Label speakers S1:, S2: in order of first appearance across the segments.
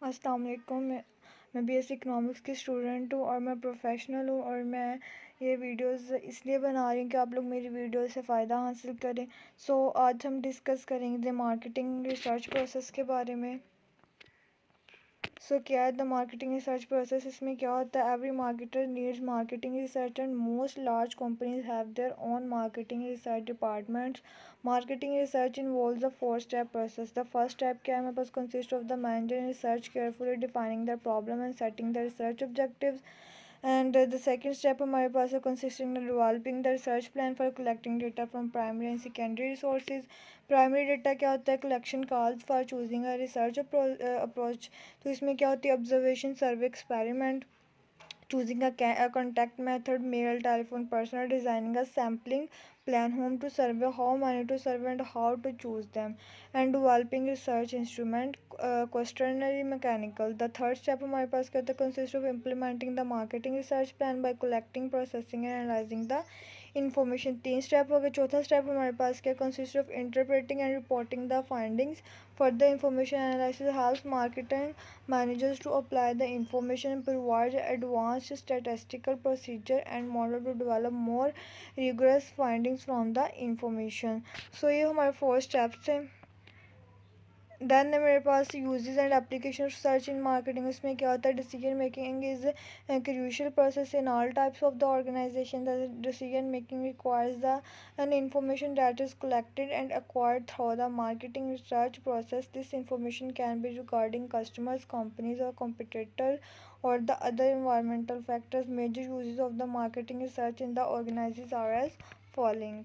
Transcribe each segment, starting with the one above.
S1: अस्सलाम वालेकुम। मैं बीएससी इकोनॉमिक्स की स्टूडेंट हूँ और मैं प्रोफेशनल हूँ और मैं ये वीडियोस इसलिए बना रही हूँ कि आप लोग मेरी वीडियो से फ़ायदा हासिल करें। आज हम डिस्कस करेंगे मार्केटिंग रिसर्च प्रोसेस के बारे में। क्या है द मार्केटिंग रिसर्च प्रोसेस? इसमें क्या होता है? Every marketer needs marketing research and most large companies have their own marketing research departments. Marketing research involves the four step process. The first step क्या है हमारे पास? Consist of the manager research carefully defining the problem and setting the research objectives. And the second step हमारे पास है consisting in developing the research plan for collecting data from primary and secondary sources. Primary data क्या होता है? Collection calls for choosing a research approach. तो इसमें क्या होती है? Observation, survey, experiment, choosing a contact method, mail, telephone, personal, designing a sampling plan, whom to survey, how many to survey, and how to choose them, and developing research instrument, questionnaire, mechanical. The third step हमारे पास क्या होता है? Consists of implementing the marketing research plan by collecting, processing, and analyzing the information. तीन step हो गए। चौथा step हमारे पास क्या? Consist of interpreting and reporting the findings. Further information analysis helps marketing managers to apply the information and provide advanced statistical procedure and model to develop more rigorous findings from the information. ये हमारे four steps हैं। Then मेरे पास uses and application research in marketing. इसमें क्या होता है? Decision making is crucial process in all types of the organization. The decision making requires the an information that is collected and acquired through the marketing research process. This information can be regarding customers, companies, or competitors, or the other environmental factors. Major uses of the marketing research in the organizations are as following.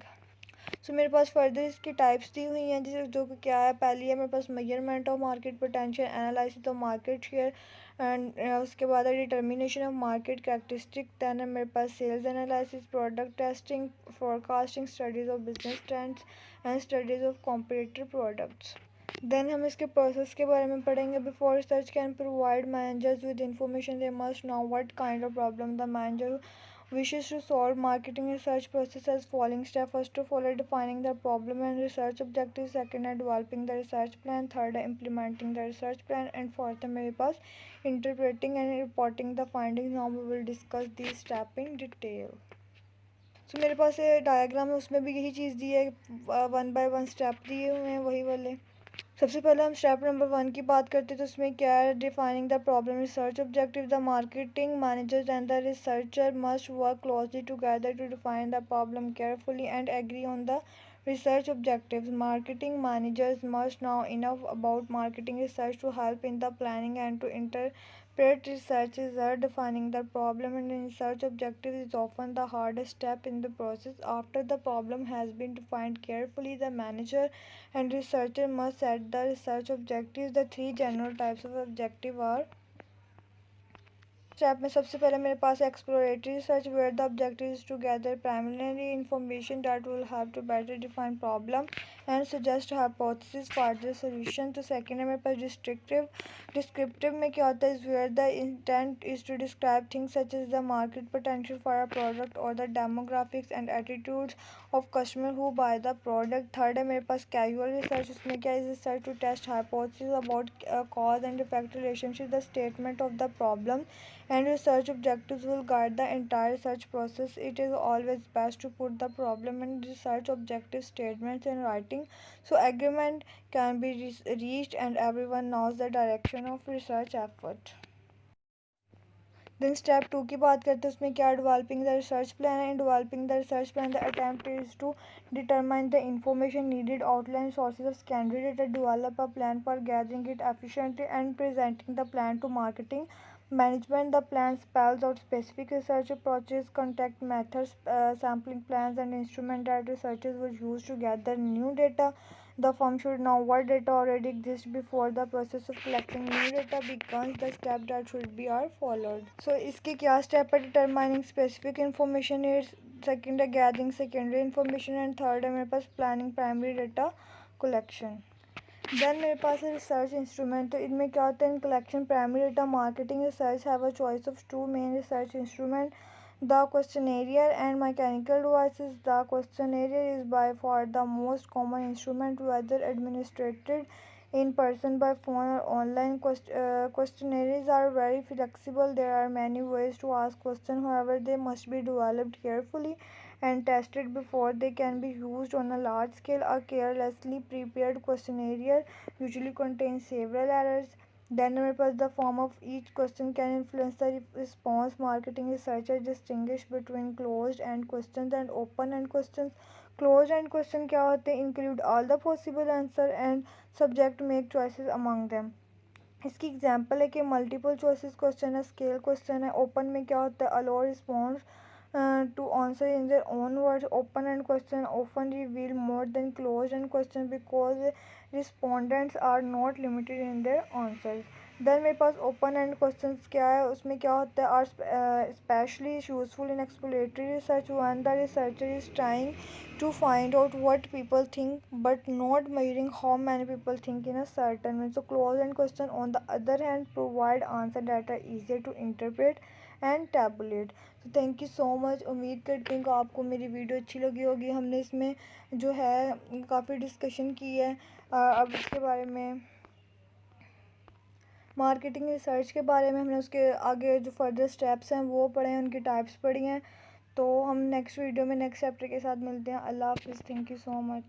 S1: मेरे पास further इसकी types दी हुई हैं, जैसे जो कि क्या है? पहली है मेरे पास measurement of market potential, analysis of market share, and उसके बाद है determination of market characteristic. Then है मेरे पास sales analysis, product testing, forecasting, studies of business trends and studies of competitive products. Then हम इसके प्रोसेस के बारे में पढ़ेंगे। Before research can provide managers with information they must know what kind of problem the manager wishes to solve. Marketing research process as following step. First of all, defining the problem and research objectives. Second, developing the research plan. Third, implementing the research plan. And fourth, मेरे पास interpreting and reporting the findings. Now we will discuss these steps in detail. मेरे पास ये diagram है, उसमें भी यही चीज़ दी है, one by one step दिए हुए हैं वही वाले। सबसे पहले हम स्टेप नंबर वन की बात करते हैं, तो उसमें क्या है? Defining the problem research objective. The marketing managers and the researcher must work closely together to define the problem carefully and agree on the research objectives. Marketing managers must know enough about marketing research to help in the planning and to interpret research results. Defining the problem and research objectives is often the hardest step in the process. After the problem has been defined carefully, the manager and researcher must set the research objectives. The three general types of objective are: step में सबसे पहले मेरे पास exploratory research, where the objective is to gather primary information that will have to better define problem and suggest hypothesis for the solution. तो second है मेरे पास descriptive. Descriptive में क्या होता है? Is where the intent is to describe things such as the market potential for a product और the demographics and attitudes of customer who buy the product. Third है मेरे पास कैजुअल रिसर्च। उसमें क्या is research to test hypothesis about cause and effect relationship, the statement of the problem and research objectives will guide the entire research process. It is always best to put the problem and research objective statements in writing so agreement can be reached and everyone knows the direction of research effort. Then step 2 की बात करते हैं, उसमें क्या? developing the research plan. And developing the research plan, the attempt is to determine the information needed, outline sources of secondary data, develop a plan for gathering it efficiently and presenting the plan to marketing management. The plan spells out specific research approaches, contact methods, sampling plans, and instrument that researchers will use to gather new data. The firm should know what data already exists before the process of collecting new data begins. The steps that should be are followed. इसके क्या step है? Determining specific information is second है gathering secondary information and third है मेरे पास planning primary data collection. Then मेरे पास है रिसर्च इंस्ट्रूमेंट। तो इनमें क्या होता है? In collection primary data marketing research have a choice of two main research instrument, the questionnaire and mechanical devices. The questionnaire is by far the most common instrument, whether administered in person, by phone, or online. Questionnaires are very flexible. There are many ways to ask questions. However, they must be developed carefully and tested before they can be used on a large scale. A carelessly prepared questionnaire usually contains several errors. Then मेरे पास the form of each question can influence the response. Marketing researchers distinguish between closed end questions and open end questions. Closed end question क्या होते हैं? Include all the possible answer and subject make choices among them. इसकी example है कि multiple choices question है, scale question है. Open में क्या होता है? अलो response to answer in their own words. Open end question often reveal more than closed end question because respondents are not limited in their answers. Then मेरे पास open and question क्या है, उसमें क्या होता है? Are especially useful in exploratory research when the researcher is trying to find out what people think but not measuring how many people think in a certain way. So closed end question on the other hand provide answer that are easier to interpret and tabulate. So thank you so much. उम्मीद करती हूँ कि आपको मेरी video अच्छी लगी होगी. हमने इसमें जो है काफ़ी डिस्कशन की है. अब इसके बारे में मार्केटिंग रिसर्च के बारे में हमने उसके आगे जो फर्दर स्टेप्स हैं वो पढ़े हैं, उनकी टाइप्स पढ़ी हैं. तो हम नेक्स्ट वीडियो में नेक्स्ट चैप्टर के साथ मिलते हैं. अल्लाह हाफिज़. Thank you so much.